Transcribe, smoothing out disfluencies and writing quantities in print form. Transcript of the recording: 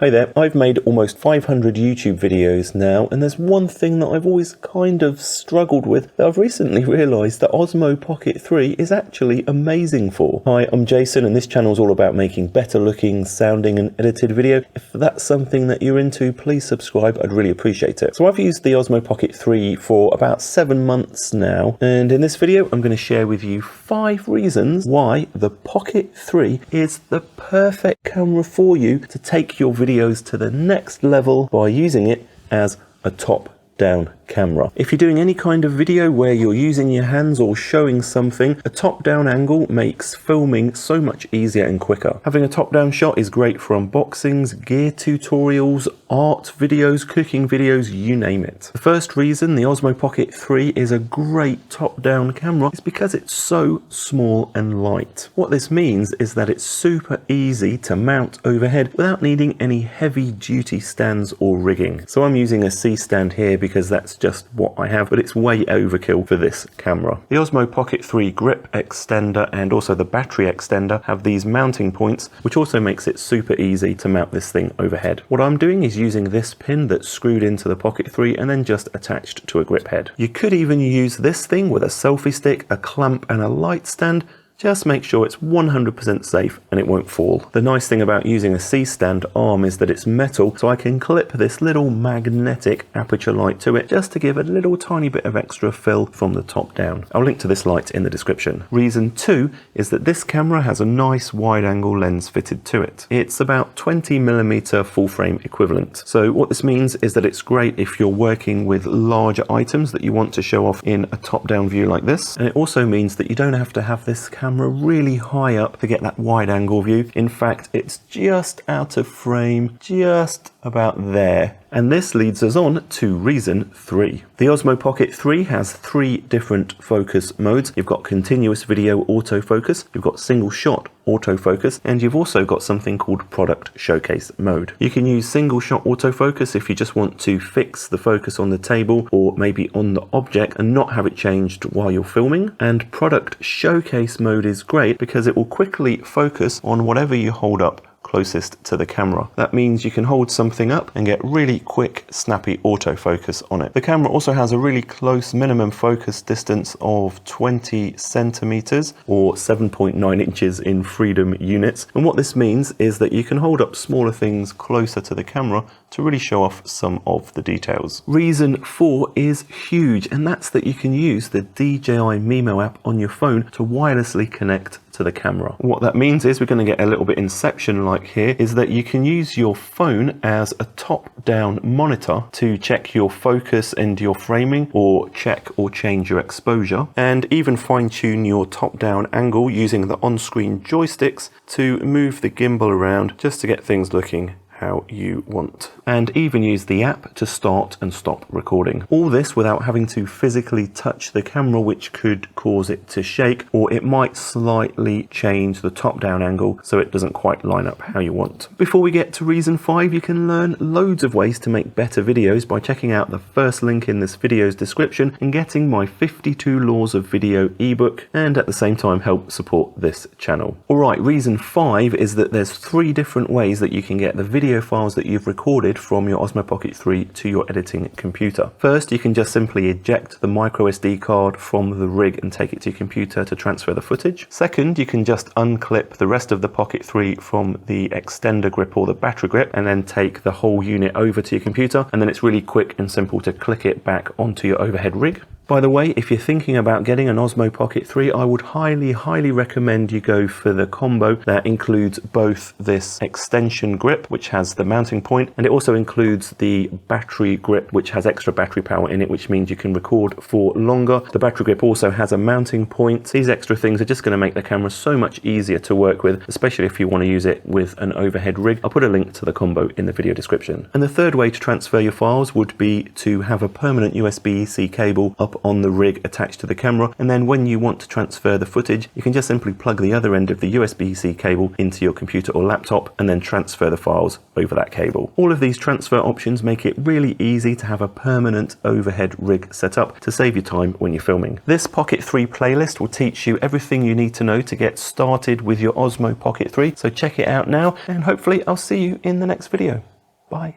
Hey there, I've made almost 500 YouTube videos now, and there's one thing that I've always kind of struggled with that I've recently realised that Osmo Pocket 3 is actually amazing for. Hi, I'm Jason, and this channel is all about making better looking, sounding and edited video. If that's something that you're into, please subscribe, I'd really appreciate it. So I've used the Osmo Pocket 3 for about 7 months now, and in this video I'm going to share with you 5 reasons why the Pocket 3 is the perfect camera for you to take your videos to the next level by using it as a top-down camera. If you're doing any kind of video where you're using your hands or showing something, a top-down angle makes filming so much easier and quicker. Having a top-down shot is great for unboxings, gear tutorials, art videos, cooking videos, you name it. The first reason the Osmo Pocket 3 is a great top-down camera is because it's so small and light. What this means is that it's super easy to mount overhead without needing any heavy-duty stands or rigging. So I'm using a C-stand here because that's just what I have, but it's way overkill for this camera. The Osmo Pocket 3 grip extender and also the battery extender have these mounting points, which also makes it super easy to mount this thing overhead. What I'm doing is using this pin that's screwed into the Pocket 3 and then just attached to a grip head. You could even use this thing with a selfie stick, a clamp and a light stand. Just make sure it's 100% safe and it won't fall. The nice thing about using a C-stand arm is that it's metal, so I can clip this little magnetic aperture light to it just to give a little tiny bit of extra fill from the top down. I'll link to this light in the description. Reason 2 is that this camera has a nice wide angle lens fitted to it. It's about 20mm full frame equivalent. So what this means is that it's great if you're working with larger items that you want to show off in a top-down view like this. And it also means that you don't have to have this camera really high up to get that wide angle view. In fact, it's just out of frame, just about there. And this leads us on to reason 3. The Osmo Pocket 3 has 3 different focus modes. You've got continuous video autofocus, you've got single shot autofocus, and you've also got something called product showcase mode. You can use single shot autofocus if you just want to fix the focus on the table or maybe on the object and not have it changed while you're filming. And product showcase mode is great because it will quickly focus on whatever you hold up closest to the camera. That means you can hold something up and get really quick, snappy autofocus on it. The camera also has a really close minimum focus distance of 20 centimeters or 7.9 inches in freedom units. And what this means is that you can hold up smaller things closer to the camera to really show off some of the details. Reason 4 is huge, and that's that you can use the DJI Mimo app on your phone to wirelessly connect to the camera. What that means is we're going to get a little bit Inception like here, is that you can use your phone as a top-down monitor to check your focus and your framing, or check or change your exposure, and even fine-tune your top-down angle using the on-screen joysticks to move the gimbal around just to get things looking how you want, and even use the app to start and stop recording. All this without having to physically touch the camera, which could cause it to shake, or it might slightly change the top-down angle so it doesn't quite line up how you want. Before we get to reason 5, you can learn loads of ways to make better videos by checking out the first link in this video's description and getting my 52 Laws of Video ebook, and at the same time help support this channel. Alright, reason 5 is that there's 3 different ways that you can get the video files that you've recorded from your Osmo Pocket 3 to your editing computer. First, you can just simply eject the micro SD card from the rig and take it to your computer to transfer the footage. Second, you can just unclip the rest of the Pocket 3 from the extender grip or the battery grip and then take the whole unit over to your computer, and then it's really quick and simple to click it back onto your overhead rig. By the way, if you're thinking about getting an Osmo Pocket 3, I would highly recommend you go for the combo that includes both this extension grip, which has the mounting point, and it also includes the battery grip, which has extra battery power in it, which means you can record for longer. The battery grip also has a mounting point. These extra things are just going to make the camera so much easier to work with, especially if you want to use it with an overhead rig. I'll put a link to the combo in the video description. And the third way to transfer your files would be to have a permanent USB-C cable up on the rig attached to the camera, and then when you want to transfer the footage, you can just simply plug the other end of the USB-C cable into your computer or laptop and then transfer the files over that cable. All of these transfer options make it really easy to have a permanent overhead rig set up to save you time when you're filming. This Pocket 3 playlist will teach you everything you need to know to get started with your Osmo Pocket 3, so check it out now, and hopefully I'll see you in the next video. Bye.